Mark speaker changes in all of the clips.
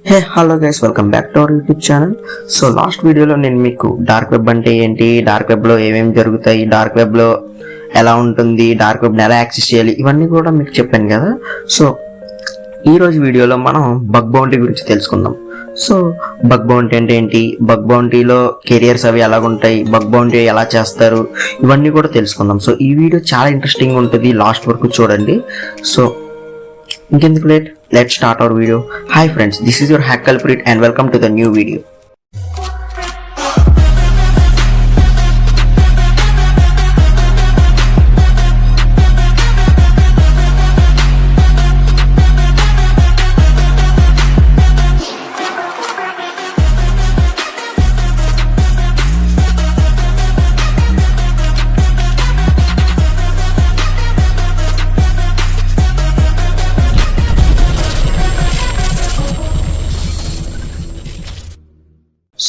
Speaker 1: Hey hello guys, welcome back to our YouTube channel. So last వీడియోలో నేను మీకు dark web అంటే ఏంటి, డార్క్ వెబ్లో ఏమేమి జరుగుతాయి, డార్క్ వెబ్లో ఎలా ఉంటుంది, డార్క్ వెబ్ని ఎలా యాక్సెస్ చేయాలి, ఇవన్నీ కూడా మీకు చెప్పాను కదా. సో ఈరోజు వీడియోలో మనం బగ్ బౌంటీ గురించి తెలుసుకుందాం. సో బగ్ బౌంటీ అంటే ఏంటి, బగ్ బౌంటీలో కెరియర్స్ అవి ఎలాగుంటాయి, బగ్ బౌంటీ ఎలా చేస్తారు, ఇవన్నీ కూడా తెలుసుకుందాం. సో ఈ వీడియో చాలా ఇంట్రెస్టింగ్ ఉంటుంది, లాస్ట్ వరకు చూడండి. సో ఇంకెందుకు late, let's start our video. Hi friends, this is your hack culprit and welcome to the new video.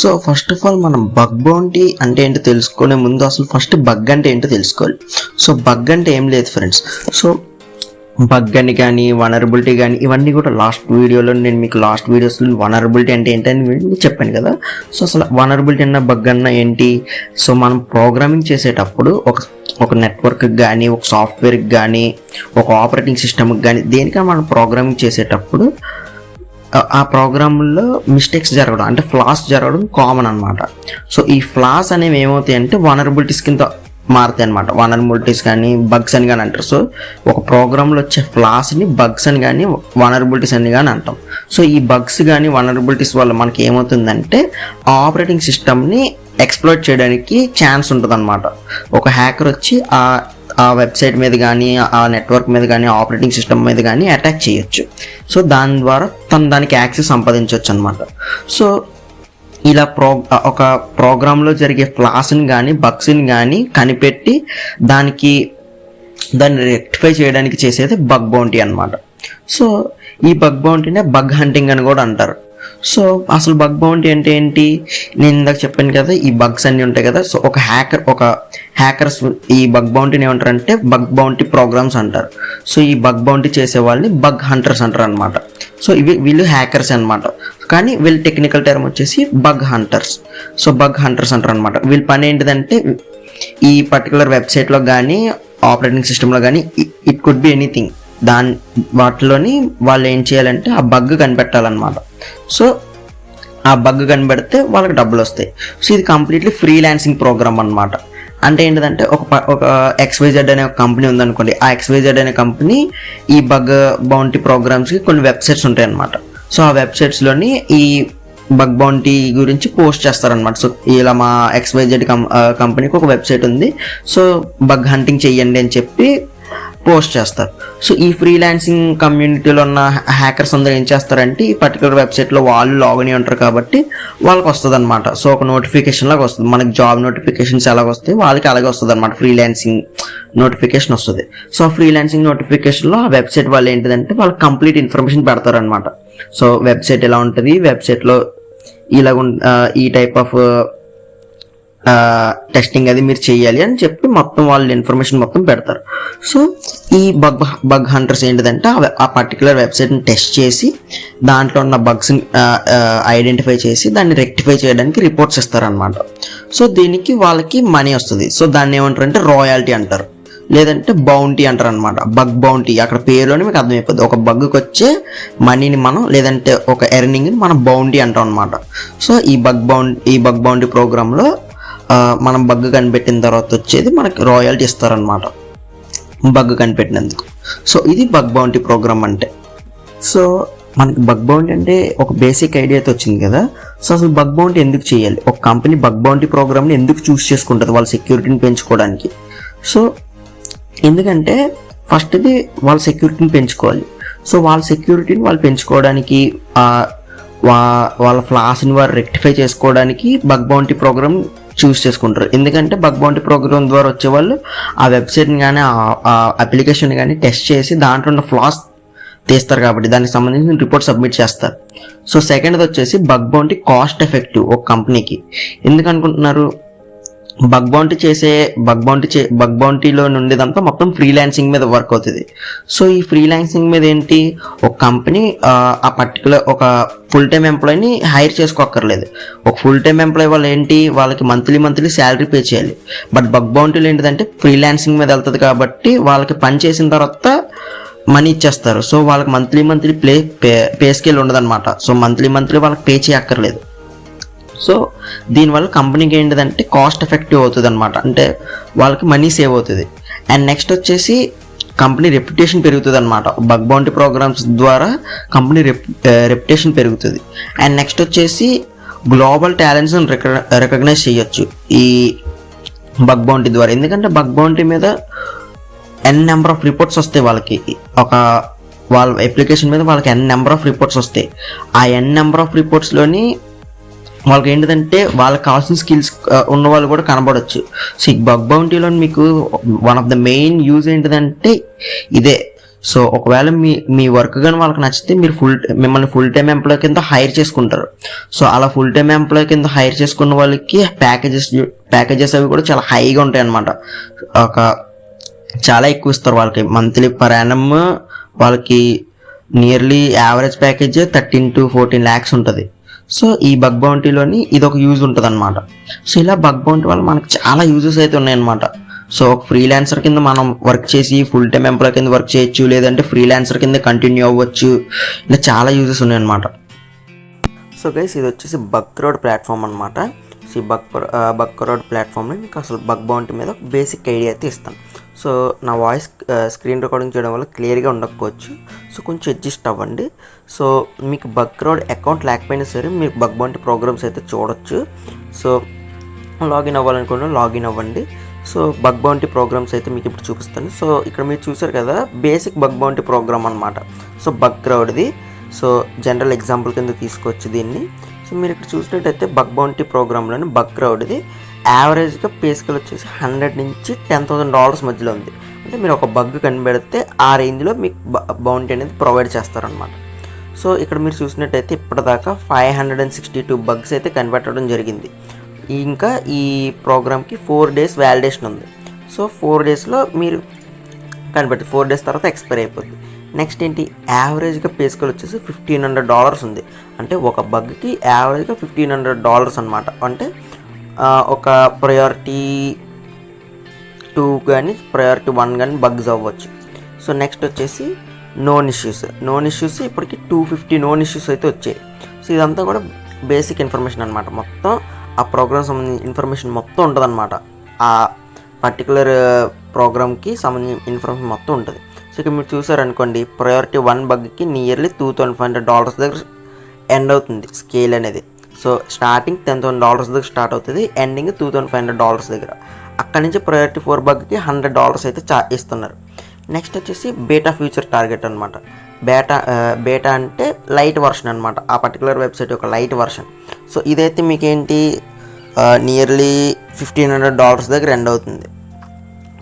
Speaker 1: So first of all మనం బగ్ బౌంటీ అంటే ఏంటో తెలుసుకునే ముందు అసలు ఫస్ట్ బగ్ అంటే ఏంటో తెలుసుకోవాలి. సో బగ్ అంటే ఏం లేదు ఫ్రెండ్స్. సో బగ్ అని కానీ వనరబిలిటీ కానీ ఇవన్నీ కూడా లాస్ట్ వీడియోలో నేను మీకు లాస్ట్ వీడియోస్లో వనరబిలిటీ అంటే ఏంటని చెప్పాను కదా. సో అసలు వనరబిలిటీ అన్న బగ్ అన్న ఏంటి, సో మనం ప్రోగ్రామింగ్ చేసేటప్పుడు ఒక నెట్వర్క్కి కానీ, ఒక సాఫ్ట్వేర్కి కానీ, ఒక ఆపరేటింగ్ సిస్టమ్కి కానీ, దేనికైనా మనం ప్రోగ్రామింగ్ చేసేటప్పుడు ఆ ప్రోగ్రాంలో మిస్టేక్స్ జరగడం అంటే ఫ్లాస్ జరగడం కామన్ అనమాట. సో ఈ ఫ్లాస్ అనేవి ఏమవుతాయి అంటే వనరబిలిటీస్ కింద మారుతాయి అనమాట. వనరబిలిటీస్ కానీ బగ్స్ అని కానీ అంటారు. సో ఒక ప్రోగ్రాంలో వచ్చే ఫ్లాస్ని బగ్స్ అని కానీ వనరబిలిటీస్ అని కానీ అంటాం. సో ఈ బగ్స్ కానీ వనరబిలిటీస్ వల్ల మనకి ఏమవుతుందంటే ఆపరేటింగ్ సిస్టమ్ని ఎక్స్ప్లోర్ చేయడానికి ఛాన్స్ ఉంటుంది అనమాట. ఒక హ్యాకర్ వచ్చి ఆ వెబ్సైట్ మీద కానీ, ఆ నెట్వర్క్ మీద కానీ, ఆపరేటింగ్ సిస్టమ్ మీద కానీ అటాక్ చేయొచ్చు. సో దాని ద్వారా దానికి యాక్సెస్ సంపాదించవచ్చు అనమాట. సో ఇలా ఒక ప్రోగ్రాంలో జరిగే ఫ్లాస్ని కానీ బగ్స్ని కానీ కనిపెట్టి దాన్ని రెక్టిఫై చేయడానికి చేసేది బగ్ బౌంటీ అనమాట. సో ఈ బగ్ బౌంటీనే బగ్ హంటింగ్ అని కూడా అంటారు. సో అసలు బగ్ బౌంటీ అంటే ఏంటి, నేను ఇందాక చెప్పాను కదా, ఈ బగ్స్ అన్నీ ఉంటాయి కదా. సో ఒక హ్యాకర్స్ ఈ బగ్ బౌంటీని ఏమంటారంటే బగ్ బౌంటీ ప్రోగ్రామ్స్ అంటారు. సో ఈ బగ్ బౌంటీ చేసే వాళ్ళని బగ్ హంటర్స్ అంటారు అనమాట. సో వీళ్ళు హ్యాకర్స్ అనమాట, కానీ వీళ్ళ టెక్నికల్ టర్మ్ వచ్చేసి bug hunters. So bug hunters అంటారు అనమాట. వీళ్ళ పని ఏంటిదంటే ఈ పర్టికులర్ వెబ్సైట్లో కానీ, ఆపరేటింగ్ సిస్టంలో కానీ, ఇట్ కుడ్ బి ఎనీథింగ్, వాటిలోని వాళ్ళు ఏం చేయాలంటే ఆ బగ్ కనిపెట్టాలన్నమాట. సో ఆ బగ్ కనిపెడితే వాళ్ళకి డబ్బులు వస్తాయి. సో ఇది కంప్లీట్లీ ఫ్రీలాన్సింగ్ ప్రోగ్రామ్ అనమాట. అంటే ఏంటంటే ఒక XYZ అనే ఒక కంపెనీ ఉందనుకోండి, ఆ XYZ అనే కంపెనీ ఈ బగ్ బౌంటీ ప్రోగ్రామ్స్కి కొన్ని వెబ్సైట్స్ ఉంటాయి అనమాట. సో ఆ వెబ్సైట్స్లోని ఈ బగ్ బౌంటీ గురించి పోస్ట్ చేస్తారనమాట. సో ఇలా మా XYZ కంపెనీకి ఒక వెబ్సైట్ ఉంది, సో బగ్ హంటింగ్ చెయ్యండి అని చెప్పి పోస్ట్ చేస్తారు. సో ఈ ఫ్రీలాన్సింగ్ కమ్యూనిటీలో ఉన్న హ్యాకర్స్ అందరూ ఏం చేస్తారంటే ఈ పర్టికులర్ వెబ్సైట్లో వాళ్ళు లాగిన్ అయి ఉంటారు కాబట్టి వాళ్ళకి వస్తుంది అనమాట. సో ఒక నోటిఫికేషన్ లాగా వస్తుంది, మనకి జాబ్ నోటిఫికేషన్స్ ఎలాగ వస్తాయి వాళ్ళకి అలాగే వస్తుంది అనమాట, ఫ్రీలాన్సింగ్ నోటిఫికేషన్ వస్తుంది. సో ఫ్రీలాన్సింగ్ నోటిఫికేషన్లో ఆ వెబ్సైట్ వాళ్ళు ఏంటిదంటే వాళ్ళకి కంప్లీట్ ఇన్ఫర్మేషన్ పెడతారు అనమాట. సో వెబ్సైట్ ఎలా ఉంటుంది, వెబ్సైట్లో ఇలాగ ఈ టైప్ ఆఫ్ టెస్టింగ్ అది మీరు చేయాలి అని చెప్పి మొత్తం వాళ్ళు ఇన్ఫర్మేషన్ మొత్తం పెడతారు. సో ఈ బగ్ హంటర్స్ ఏంటిదంటే ఆ పర్టికులర్ వెబ్సైట్ని టెస్ట్ చేసి దాంట్లో ఉన్న బగ్స్ని ఐడెంటిఫై చేసి దాన్ని రెక్టిఫై చేయడానికి రిపోర్ట్స్ ఇస్తారనమాట. సో దీనికి వాళ్ళకి మనీ వస్తుంది. సో దాన్ని ఏమంటారంటే రాయల్టీ అంటారు, లేదంటే బౌంటీ అంటారు అనమాట. బగ్ బౌంటీ అక్కడ పేరులోనే మీకు అర్థమైపోద్ది. ఒక బగ్కి వచ్చే మనీని మనం, లేదంటే ఒక ఎర్నింగ్ని మనం బౌంటీ అంటాం అనమాట. సో ఈ బగ్ బౌంటీ ప్రోగ్రాంలో మనం బగ్ కనిపెట్టిన తర్వాత వచ్చేది మనకి రాయల్టీ ఇస్తారనమాట బగ్ కనిపెట్టినందుకు. సో ఇది బగ్ బౌంటీ ప్రోగ్రామ్ అంటే. సో మనకి బగ్ బౌంటీ అంటే ఒక బేసిక్ ఐడియా అయితే వచ్చింది కదా. సో అసలు బగ్ బౌంటీ ఎందుకు చేయాలి, ఒక కంపెనీ బగ్ బౌంటీ ప్రోగ్రామ్ని ఎందుకు చూస్ చేసుకుంటుంది వాళ్ళ సెక్యూరిటీని పెంచుకోవడానికి. సో ఎందుకంటే ఫస్ట్ ఇది వాళ్ళ సెక్యూరిటీని పెంచుకోవాలి. సో వాళ్ళ సెక్యూరిటీని వాళ్ళు పెంచుకోవడానికి, వాళ్ళ ఫ్లాస్ని వారు రెక్టిఫై చేసుకోవడానికి బగ్ బౌంటీ ప్రోగ్రామ్ చూస్ చేసుకుంటారు. ఎందుకంటే బగ్ బౌంటీ ప్రోగ్రామ్ ద్వారా వచ్చేవాళ్ళు ఆ వెబ్సైట్ని కానీ, ఆ అప్లికేషన్ కానీ టెస్ట్ చేసి దాంట్లో ఉన్న ఫ్లాస్ తీస్తారు కాబట్టి దానికి సంబంధించిన రిపోర్ట్ సబ్మిట్ చేస్తారు. సో సెకండ్ది వచ్చేసి బగ్ బౌంటీ కాస్ట్ ఎఫెక్టివ్ ఒక కంపెనీకి. ఎందుకు అనుకుంటున్నారు, బగ్ బౌంటీలో నుండిదంతా మొత్తం ఫ్రీలాన్సింగ్ మీద వర్క్ అవుతుంది. సో ఈ ఫ్రీలాన్సింగ్ మీద ఏంటి, ఒక కంపెనీ ఆ పర్టికులర్ ఒక ఫుల్ టైం ఎంప్లాయీని హైర్ చేసుకోక్కర్లేదు. ఒక ఫుల్ టైం ఎంప్లాయీ వాళ్ళు ఏంటి, వాళ్ళకి మంత్లీ శాలరీ పే చేయాలి. బట్ బగ్ బౌంటీలో ఏంటిదంటే ఫ్రీలాన్సింగ్ మీద వెళ్తుంది కాబట్టి వాళ్ళకి పని చేసిన తర్వాత మనీ ఇచ్చేస్తారు. సో వాళ్ళకి మంత్లీ పే స్కేల్ ఉండదన్నమాట. సో మంత్లీ వాళ్ళకి పే చేయక్కర్లేదు. సో దీనివల్ల కంపెనీకి ఏంటిదంటే కాస్ట్ ఎఫెక్టివ్ అవుతుంది అనమాట, అంటే వాళ్ళకి మనీ సేవ్ అవుతుంది. అండ్ నెక్స్ట్ వచ్చేసి కంపెనీ రెప్యుటేషన్ పెరుగుతుంది అనమాట. బగ్ బౌంటీ ప్రోగ్రామ్స్ ద్వారా కంపెనీ రెప్యుటేషన్ పెరుగుతుంది. అండ్ నెక్స్ట్ వచ్చేసి గ్లోబల్ టాలెంట్స్ని రికగ్నైజ్ చేయొచ్చు ఈ బగ్ బౌంటీ ద్వారా. ఎందుకంటే బగ్ బౌంటీ మీద నెంబర్ ఆఫ్ రిపోర్ట్స్ వస్తాయి వాళ్ళకి, వాళ్ళ అప్లికేషన్ మీద వాళ్ళకి నెంబర్ ఆఫ్ రిపోర్ట్స్ వస్తాయి. ఆ నెంబర్ ఆఫ్ రిపోర్ట్స్లోని వాళ్ళకి ఏంటిదంటే వాళ్ళకి కావాల్సిన స్కిల్స్ ఉన్న వాళ్ళు కూడా కనబడవచ్చు. సో ఈ బగ్ బౌంటీలో మీకు one of the main use ఏంటిదంటే ఇదే. సో ఒకవేళ మీ వర్క్ కానీ వాళ్ళకి నచ్చితే మిమ్మల్ని ఫుల్ టైం ఎంప్లాయ్ కింద హైర్ చేసుకుంటారు. సో అలా ఫుల్ టైం ఎంప్లాయ్ కింద హైర్ చేసుకున్న వాళ్ళకి ప్యాకేజెస్ అవి కూడా చాలా హైగా ఉంటాయి అన్నమాట. చాలా ఎక్కువ ఇస్తారు వాళ్ళకి. మంత్లీ పర్ యానమ్ వాళ్ళకి nearly average package 13 to 14 lakhs ఉంటుంది. సో ఈ బగ్ బౌంటీలోని ఇది ఒక యూజ్ ఉంటుంది అనమాట. సో ఇలా బగ్ బౌంటీ వల్ల మనకు చాలా యూజెస్ అయితే ఉన్నాయన్నమాట. సో ఒక ఫ్రీలాన్సర్ కింద మనం వర్క్ చేసి ఫుల్ టైం ఎంప్లాయ్ కింద వర్క్ చేయొచ్చు, లేదంటే ఫ్రీలాన్సర్ కింద కంటిన్యూ అవ్వచ్చు. ఇలా చాలా యూజెస్ ఉన్నాయన్నమాట. సో గైస్ ఇది వచ్చేసి బగ్క్రౌడ్ ప్లాట్ఫామ్ అనమాట. సో ఈ బగ్క్రౌడ్ ప్లాట్ఫామ్లో మీకు అసలు బగ్ బౌంటీ మీద ఒక బేసిక్ ఐడియా అయితే ఇస్తాను. సో నా వాయిస్ స్క్రీన్ రికార్డింగ్ చేయడం వల్ల క్లియర్గా ఉండకపోవచ్చు. సో కొంచెం అడ్జస్ట్ అవ్వండి. సో మీకు బగ్క్రౌడ్ అకౌంట్ లేకపోయినా సరే మీరు బగ్ బౌంటీ ప్రోగ్రామ్స్ అయితే చూడొచ్చు. సో లాగిన్ అవ్వాలనుకుంటే లాగిన్ అవ్వండి. సో బగ్ బౌంటీ ప్రోగ్రామ్స్ అయితే మీకు ఇప్పుడు చూపిస్తాను. సో ఇక్కడ మీరు చూసారు కదా, బేసిక్ బగ్ బౌంటీ ప్రోగ్రామ్ అనమాట. సో బగ్క్రౌడ్ది. సో జనరల్ ఎగ్జాంపుల్ కింద తీసుకోవచ్చు దీన్ని. సో మీరు ఇక్కడ చూసినట్టయితే బగ్ బౌంటీ ప్రోగ్రాంలోని బగ్క్రౌడ్ది యావరేజ్గా పే స్కేల్ వచ్చేసి $100 నుంచి $10,000 మధ్యలో ఉంది. అంటే మీరు ఒక బగ్ కనిపెడితే ఆ రేంజ్లో మీకు బౌంటీ అనేది ప్రొవైడ్ చేస్తారనమాట. సో ఇక్కడ మీరు చూసినట్టయితే ఇప్పటిదాకా 562 బగ్స్ అయితే కనిపెట్టడం జరిగింది. ఇంకా ఈ ప్రోగ్రామ్కి 4 days వ్యాలిడేషన్ ఉంది. సో 4 daysలో మీరు కనిపెట్టి 4 days తర్వాత ఎక్స్పైర్ అయిపోద్ది. నెక్స్ట్ ఏంటి, యావరేజ్గా పే స్కేల్ వచ్చేసి $1,500 ఉంది. అంటే ఒక బగ్కి యావరేజ్గా $1,500 అనమాట. అంటే ఒక ప్రయారిటీ 2 కానీ ప్రయారిటీ 1 కానీ బగ్స్ అవ్వచ్చు. సో నెక్స్ట్ వచ్చేసి నోన్ ఇష్యూస్ ఇప్పటికి 250 నోన్ ఇష్యూస్ అయితే వచ్చాయి. సో ఇదంతా కూడా బేసిక్ ఇన్ఫర్మేషన్ అనమాట. మొత్తం ఆ ప్రోగ్రామ్ సంబంధించిన ఇన్ఫర్మేషన్ మొత్తం ఉంటుంది అనమాట. ఆ పర్టికులర్ ప్రోగ్రామ్కి సంబంధించిన ఇన్ఫర్మేషన్ మొత్తం ఉంటుంది. సో ఇక్కడ మీరు చూసారనుకోండి, ప్రయారిటీ 1 బగ్కి నియర్లీ $2,500 దగ్గర ఎండ్ అవుతుంది స్కేల్ అనేది. సో స్టార్టింగ్ $10,000 దగ్గర స్టార్ట్ అవుతుంది, ఎండింగ్ $2,500 దగ్గర. అక్కడి నుంచి ప్రయారిటీ 4 బగ్కి $100 అయితే ఇస్తున్నారు. నెక్స్ట్ వచ్చేసి బేటా ఫ్యూచర్ టార్గెట్ అనమాట. బేటా అంటే లైట్ వర్షన్ అనమాట, ఆ పర్టికులర్ వెబ్సైట్ యొక్క లైట్ వర్షన్. సో ఇదైతే మీకేంటి నియర్లీ $1,500 దగ్గర ఎండ్ అవుతుంది.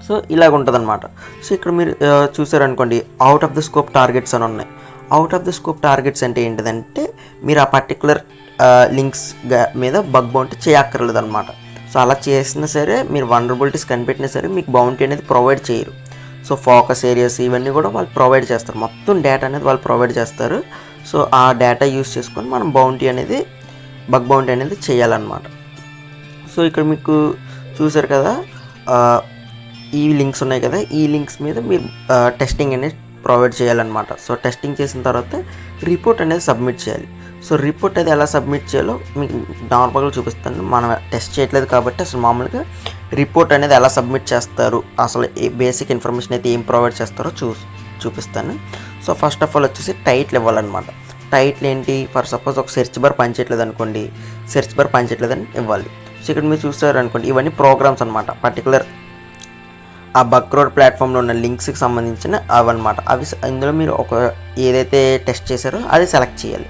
Speaker 1: సో ఇలాగ ఉంటుంది అనమాట. సో ఇక్కడ మీరు చూసారనుకోండి, out of the scope targets అని ఉన్నాయి. Out of the scope targets అంటే ఏంటిదంటే మీరు ఆ పర్టికులర్ లింక్స్ మీద బగ్ బౌంటీ చేయక్కర్లేదు అనమాట. సో అలా చేసినా సరే, మీరు వల్నరబిలిటీస్ కనిపెట్టినా సరే మీకు బౌంటీ అనేది ప్రొవైడ్ చేయరు. సో ఫోకస్ ఏరియాస్ ఇవన్నీ కూడా వాళ్ళు ప్రొవైడ్ చేస్తారు, మొత్తం డేటా అనేది వాళ్ళు ప్రొవైడ్ చేస్తారు. సో ఆ డేటా యూస్ చేసుకొని మనం బగ్ బౌంటీ అనేది చేయాలన్నమాట. సో ఇక్కడ మీకు చూసారు కదా, ఈ లింక్స్ ఉన్నాయి కదా, ఈ లింక్స్ మీద మీరు టెస్టింగ్ అనేది ప్రొవైడ్ చేయాలన్నమాట. సో టెస్టింగ్ చేసిన తర్వాత రిపోర్ట్ అనేది సబ్మిట్ చేయాలి. సో రిపోర్ట్ అది ఎలా సబ్మిట్ చేయాలో మీకు నార్మల్గా చూపిస్తాను. మనం టెస్ట్ చేయట్లేదు కాబట్టి అసలు మామూలుగా రిపోర్ట్ అనేది ఎలా సబ్మిట్ చేస్తారు, అసలు బేసిక్ ఇన్ఫర్మేషన్ అయితే ఏం ప్రొవైడ్ చేస్తారో చూపిస్తాను. సో ఫస్ట్ ఆఫ్ ఆల్ వచ్చేసి టైటిల్ ఇవ్వాలన్నమాట. టైటిల్ ఏంటి, ఫర్ సపోజ్ ఒక సెర్చ్ బార్ పనిచేయట్లేదు అనుకోండి, సెర్చ్ బార్ పనిచేయట్లేదని ఇవ్వాలి. సో ఇక్కడ మీరు చూస్తారు అనుకోండి, ఇవన్నీ ప్రోగ్రామ్స్ అనమాట, పర్టికులర్ ఆ బగ్క్రౌడ్ ప్లాట్ఫామ్లో ఉన్న లింక్స్కి సంబంధించిన అవన్నమాట. అవి ఇందులో మీరు ఏదైతే టెస్ట్ చేశారో అది సెలెక్ట్ చేయాలి.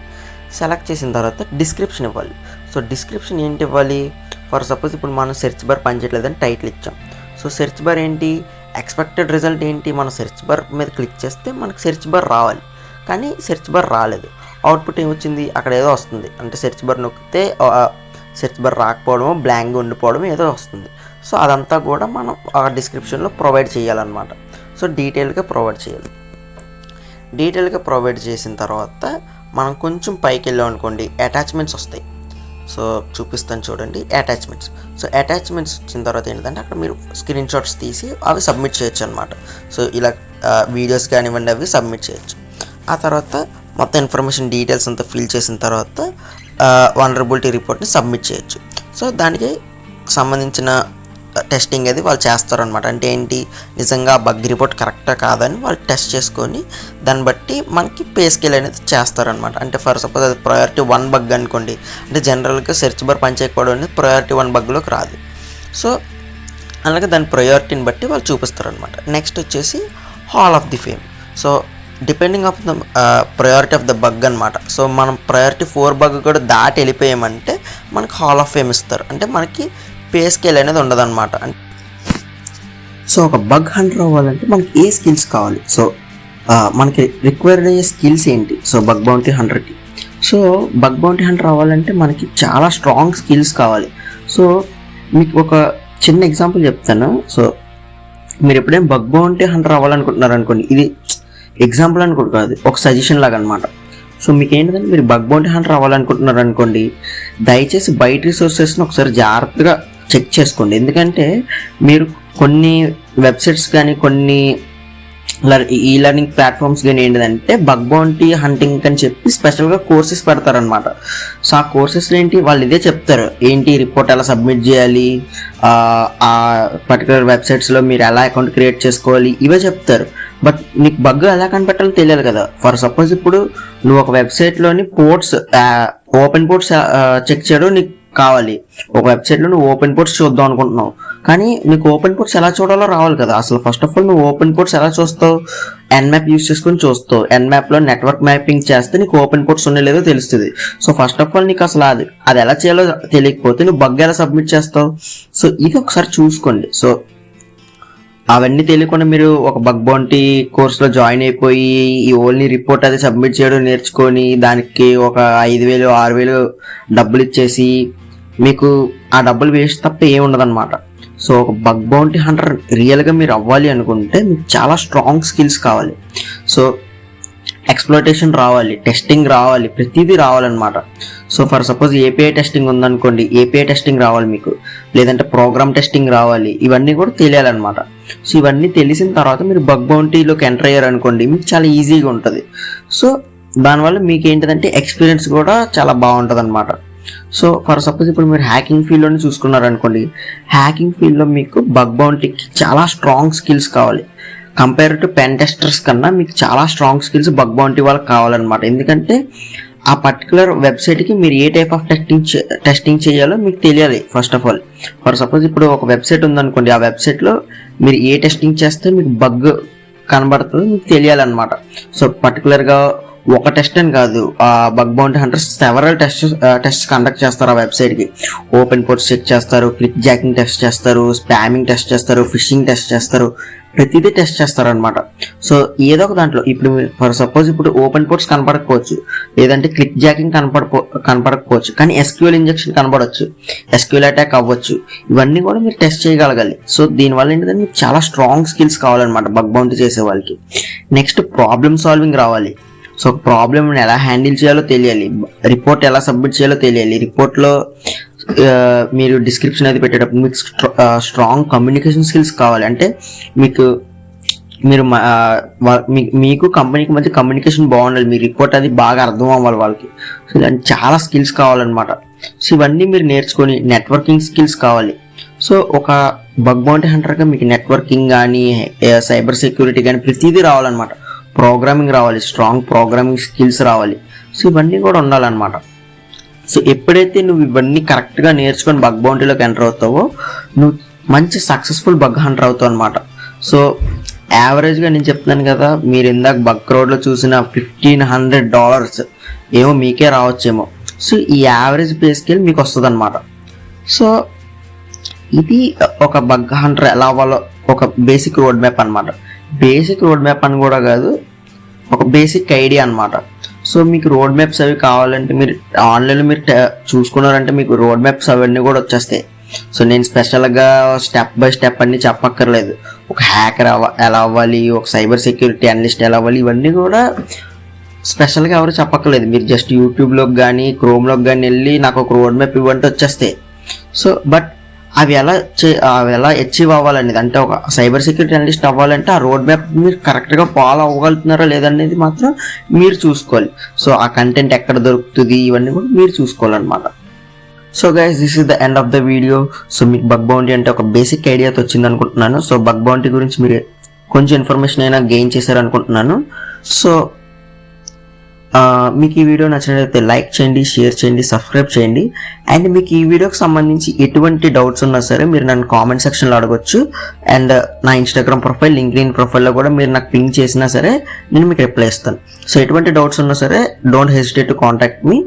Speaker 1: సెలెక్ట్ చేసిన తర్వాత డిస్క్రిప్షన్ ఇవ్వాలి. సో డిస్క్రిప్షన్ ఏంటి ఇవ్వాలి, ఫర్ సపోజ్ ఇప్పుడు మనం సెర్చ్ బార్ పనిచేయట్లేదని టైటిల్ ఇచ్చాం. సో సెర్చ్ బార్ ఏంటి, ఎక్స్పెక్టెడ్ రిజల్ట్ ఏంటి, మనం సెర్చ్ బార్ మీద క్లిక్ చేస్తే మనకు సెర్చ్ బార్ రావాలి, కానీ సెర్చ్ బార్ రాలేదు. అవుట్పుట్ ఏమొచ్చింది, అక్కడ ఏదో వస్తుంది, అంటే సెర్చ్ బార్ నొక్కితే సెర్చ్ బార్ రాకపోవడమో బ్లాంక్గా ఉండిపోవడమో ఏదో వస్తుంది. సో అదంతా కూడా మనం ఆ డిస్క్రిప్షన్లో ప్రొవైడ్ చేయాలన్నమాట. సో డీటెయిల్గా ప్రొవైడ్ చేయాలి. డీటెయిల్గా ప్రొవైడ్ చేసిన తర్వాత మనం కొంచెం పైకి వెళ్ళాం అనుకోండి, అటాచ్మెంట్స్ వస్తాయి. సో చూపిస్తాను చూడండి, అటాచ్మెంట్స్. సో అటాచ్మెంట్స్ వచ్చిన తర్వాత ఏంటంటే అక్కడ మీరు స్క్రీన్ షాట్స్ తీసి అవి సబ్మిట్ చేయొచ్చు అనమాట. సో ఇలా వీడియోస్ కానివ్వండి అవి సబ్మిట్ చేయొచ్చు. ఆ తర్వాత మొత్తం ఇన్ఫర్మేషన్ డీటెయిల్స్ అంతా ఫిల్ చేసిన తర్వాత వల్నరబిలిటీ రిపోర్ట్ని సబ్మిట్ చేయొచ్చు. సో దానికి సంబంధించిన టెస్టింగ్ అది వాళ్ళు చేస్తారనమాట. అంటే ఏంటి, నిజంగా బగ్ రిపోర్ట్ కరెక్టా కాదని వాళ్ళు టెస్ట్ చేసుకొని దాన్ని బట్టి మనకి పే స్కేల్ అనేది చేస్తారనమాట. అంటే ఫర్ సపోజ్ అది ప్రయారిటీ 1 బగ్ అనుకోండి, అంటే జనరల్గా సెర్చ్ బార్ పనిచేయకపోవడం అనేది ప్రయారిటీ 1 బగ్లోకి రాదు. సో అలాగే దాని ప్రయారిటీని బట్టి వాళ్ళు చూపిస్తారనమాట. నెక్స్ట్ వచ్చేసి hall of the fame. So depending of the priority of the bug అనమాట. సో మనం ప్రయారిటీ 4 బగ్ కూడా దాటి వెళ్ళిపోయామంటే మనకి హాల్ ఆఫ్ ఫేమ్ ఇస్తారు. అంటే మనకి పే స్కేల్ అనేది ఉండదన్నమాట. సో ఒక బగ్ హంటర్ అవ్వాలంటే మనకి ఏ స్కిల్స్ కావాలి, సో మనకి రిక్వైర్డ్ అయ్యే స్కిల్స్ ఏంటి, సో బగ్ బౌంటీ హంటర్కి. సో బగ్ బౌంటీ హంటర్ అవ్వాలంటే మనకి చాలా స్ట్రాంగ్ స్కిల్స్ కావాలి. సో మీకు ఒక చిన్న ఎగ్జాంపుల్ చెప్తాను. సో మీరు ఎప్పుడైనా బగ్ బౌంటీ హంటర్ అవ్వాలనుకుంటున్నారు అనుకోండి, ఇది ఎగ్జాంపుల్ అనుకోండి కాదు, ఒక సజెషన్ లాగా అనమాట. సో మీకు ఏంటంటే మీరు బగ్ బౌంటీ హంటర్ అవ్వాలనుకుంటున్నారు అనుకోండి, దయచేసి బయట రిసోర్సెస్ని ఒకసారి జాగ్రత్తగా చెక్ చేసుకోండి. ఎందుకంటే మీరు కొన్ని వెబ్సైట్స్ కానీ కొన్ని ఈ లెర్నింగ్ ప్లాట్ఫామ్స్ కానీ ఏంటంటే బగ్ బౌంటీ హంటింగ్ అని చెప్పి స్పెషల్గా కోర్సెస్ పెడతారనమాట. సో ఆ కోర్సెస్లో ఏంటి, వాళ్ళు ఇదే చెప్తారు, ఏంటి రిపోర్ట్ ఎలా సబ్మిట్ చేయాలి, ఆ పర్టికులర్ వెబ్సైట్స్లో మీరు ఎలా అకౌంట్ క్రియేట్ చేసుకోవాలి, ఇవే చెప్తారు. బట్ నీకు బగ్ ఎలా కనిపెట్టాలో తెలియాలి కదా. ఫర్ సపోజ్ ఇప్పుడు నువ్వు ఒక వెబ్సైట్లోని పోర్ట్స్ ఓపెన్ పోర్ట్స్ చెక్ చేయడం నీకు కావాలి. ఒక వెబ్సైట్లో నువ్వు ఓపెన్ పోర్ట్స్ చూద్దాం అనుకుంటున్నావు, కానీ నీకు ఓపెన్ పోర్ట్స్ ఎలా చూడాలో రావాలి కదా. అసలు ఫస్ట్ ఆఫ్ ఆల్ నువ్వు ఓపెన్ పోర్ట్స్ ఎలా చూస్తావు, ఎన్మ్యాప్ యూజ్ చేసుకుని చూస్తావు. ఎన్మ్యాప్లో నెట్వర్క్ మ్యాపింగ్ చేస్తే నీకు ఓపెన్ పోర్ట్స్ ఉన్నాయో లేదో తెలుస్తుంది. సో ఫస్ట్ ఆఫ్ ఆల్ నీకు అసలు అది ఎలా చేయాలో తెలియకపోతే నువ్వు బగ్ ఎలా సబ్మిట్ చేస్తావు. సో ఇది ఒకసారి చూసుకోండి. సో అవన్నీ తెలియకుండా మీరు ఒక బగ్ బౌంటీ కోర్సులో జాయిన్ అయిపోయి ఈ ఓన్లీ రిపోర్ట్ అది సబ్మిట్ చేయడం నేర్చుకొని దానికి ఒక 5,000 6,000 డబ్బులు ఇచ్చేసి మీకు ఆ డబ్బులు వేస్ట్ తప్ప ఏమి ఉండదన్నమాట. సో ఒక బగ్ బౌంటీ హంటర్ రియల్గా మీరు అవ్వాలి అనుకుంటే మీకు చాలా స్ట్రాంగ్ స్కిల్స్ కావాలి. సో ఎక్స్ప్లోటేషన్ రావాలి, టెస్టింగ్ రావాలి, ప్రతిదీ రావాలన్నమాట. So for suppose API testing ఉందనుకోండి, ఏపీఐ టెస్టింగ్ రావాలి మీకు, లేదంటే ప్రోగ్రామ్ టెస్టింగ్ రావాలి. ఇవన్నీ కూడా తెలియాలన్నమాట. సో ఇవన్నీ తెలిసిన తర్వాత మీరు బగ్ బౌంటీలోకి ఎంటర్ అయ్యారనుకోండి, మీకు చాలా ఈజీగా ఉంటుంది. సో దానివల్ల మీకు ఏంటిదంటే ఎక్స్పీరియన్స్ కూడా చాలా బాగుంటుంది అనమాట. సో ఫర్ సపోజ్ ఇప్పుడు మీరు హ్యాకింగ్ ఫీల్డ్లోనే చూసుకున్నారనుకోండి, హ్యాకింగ్ ఫీల్డ్లో మీకు బగ్ బౌంటీకి చాలా స్ట్రాంగ్ స్కిల్స్ కావాలి. కంపేర్ టు పెన్ టెస్టర్స్ కన్నా మీకు చాలా స్ట్రాంగ్ స్కిల్స్ బగ్ బౌంటీ వాళ్ళకి కావాలన్నమాట. ఎందుకంటే ఆ పర్టికులర్ వెబ్సైట్కి మీరు ఏ టైప్ ఆఫ్ టెస్టింగ్ చేయాలో మీకు తెలియాలి. First of all for suppose ఇప్పుడు ఒక వెబ్సైట్ ఉందనుకోండి, ఆ వెబ్సైట్లో మీరు ఏ టెస్టింగ్ చేస్తే మీకు బగ్ కనబడుతుందో మీకు తెలియాలన్నమాట. సో పర్టికులర్గా ఒక టెస్ట్ అని కాదు, bug bounty hunters several test conduct చేస్తారు ఆ వెబ్సైట్కి. ఓపెన్ పోర్ట్స్ చెక్ చేస్తారు, క్లిక్ జాకింగ్ టెస్ట్ చేస్తారు, స్పామింగ్ టెస్ట్ చేస్తారు, ఫిషింగ్ టెస్ట్ చేస్తారు, ప్రతిదీ టెస్ట్ చేస్తారనమాట. సో ఏదో ఒక దాంట్లో ఇప్పుడు ఫర్ సపోజ్ ఇప్పుడు ఓపెన్ పోర్ట్స్ కనపడకపోవచ్చు, లేదంటే క్లిక్ జాకింగ్ కనపడకపోవచ్చు, కానీ ఎస్క్యూఎల్ ఇంజెక్షన్ కనపడవచ్చు, ఎస్క్యూఎల్ అటాక్ అవ్వచ్చు. ఇవన్నీ కూడా మీరు టెస్ట్ చేయగలగాలి. సో దీనివల్ల ఏంటంటే మీకు చాలా స్ట్రాంగ్ స్కిల్స్ కావాలన్నమాట బగ్ బౌంటీ చేసే వాళ్ళకి. నెక్స్ట్ ప్రాబ్లమ్ సాల్వింగ్ రావాలి. సో ప్రాబ్లమ్ని ఎలా హ్యాండిల్ చేయాలో తెలియాలి, రిపోర్ట్ ఎలా సబ్మిట్ చేయాలో తెలియాలి. రిపోర్ట్లో మీరు డిస్క్రిప్షన్ అది పెట్టేటప్పుడు మీకు స్ట్రాంగ్ కమ్యూనికేషన్ స్కిల్స్ కావాలి. అంటే మీకు కంపెనీకి మధ్య కమ్యూనికేషన్ బాగుండాలి, మీ రిపోర్ట్ అది బాగా అర్థం అవ్వాలి వాళ్ళకి. సో ఇలాంటి చాలా స్కిల్స్ కావాలన్నమాట. సో ఇవన్నీ మీరు నేర్చుకొని నెట్వర్కింగ్ స్కిల్స్ కావాలి. సో ఒక బగ్ బౌంటీ హంటర్గా మీకు నెట్వర్కింగ్ కానీ సైబర్ సెక్యూరిటీ కానీ ప్రతిదీ రావాలన్నమాట. ప్రోగ్రామింగ్ రావాలి, స్ట్రాంగ్ ప్రోగ్రామింగ్ స్కిల్స్ రావాలి. సో ఇవన్నీ కూడా ఉండాలన్నమాట. సో ఎప్పుడైతే నువ్వు ఇవన్నీ కరెక్ట్గా నేర్చుకొని బగ్ బౌంటీలోకి ఎంటర్ అవుతావో నువ్వు మంచి సక్సెస్ఫుల్ బగ్ హంటర్ అవుతావు అనమాట. సో యావరేజ్గా నేను చెప్తున్నాను కదా, మీరు ఇందాక బగ్ క్రౌడ్లో చూసిన $1,500 ఏమో మీకే రావచ్చేమో. సో ఈ యావరేజ్ పే స్కేల్ మీకు వస్తుంది అనమాట. సో ఇది ఒక బగ్ హంటర్ ఎలా అవ్వాలో ఒక బేసిక్ రోడ్ మ్యాప్ అనమాట. బేసిక్ రోడ్ మ్యాప్ అని కూడా కాదు, ఒక బేసిక్ ఐడియా అనమాట. సో మీకు రోడ్ మ్యాప్స్ అవి కావాలంటే మీరు ఆన్లైన్లో మీరు చూసుకున్నారంటే మీకు రోడ్ మ్యాప్స్ అవన్నీ కూడా వచ్చేస్తాయి. సో నేను స్పెషల్గా స్టెప్ బై స్టెప్ అన్ని చెప్పక్కర్లేదు. ఒక హ్యాకర్ ఎలా అవ్వాలి, ఒక సైబర్ సెక్యూరిటీ అనలిస్ట్ ఎలా అవ్వాలి, ఇవన్నీ కూడా స్పెషల్గా ఎవరు చెప్పక్కర్లేదు. మీరు జస్ట్ యూట్యూబ్లోకి కానీ క్రోమ్లోకి కానీ వెళ్ళి నాకు ఒక రోడ్ మ్యాప్ ఇవ్వంటే వచ్చేస్తాయి. సో బట్ అవి ఎలా అచీవ్ అవ్వాలనేది, అంటే ఒక సైబర్ సెక్యూరిటీ అనలిస్ట్ అవ్వాలంటే ఆ రోడ్ మ్యాప్ మీరు కరెక్ట్గా ఫాలో అవ్వగలుగుతున్నారా లేదనేది మాత్రం మీరు చూసుకోవాలి. సో ఆ కంటెంట్ ఎక్కడ దొరుకుతుంది ఇవన్నీ కూడా మీరు చూసుకోవాలన్నమాట. So guys, this is the end of the video. So మీకు బగ్ బౌంటీ అంటే ఒక బేసిక్ ఐడియాతో వచ్చింది అనుకుంటున్నాను. సో బగ్ బౌంటీ గురించి మీరు కొంచెం ఇన్ఫర్మేషన్ అయినా గెయిన్ చేశారనుకుంటున్నాను. సో మీకు ఈ వీడియో నచ్చినట్లయితే లైక్ చేయండి, షేర్ చేయండి, సబ్స్క్రైబ్ చేయండి. అండ్ మీకు ఈ వీడియోకి సంబంధించి ఎటువంటి డౌట్స్ ఉన్నా సరే మీరు నన్ను కామెంట్ సెక్షన్లో అడగొచ్చు. అండ్ నా ఇన్స్టాగ్రామ్ ప్రొఫైల్, లింక్డ్ఇన్ ప్రొఫైల్లో కూడా మీరు నాకు పింక్ చేసినా సరే నేను మీకు రిప్లై ఇస్తాను. సో ఎటువంటి డౌట్స్ ఉన్నా సరే don't hesitate to contact me.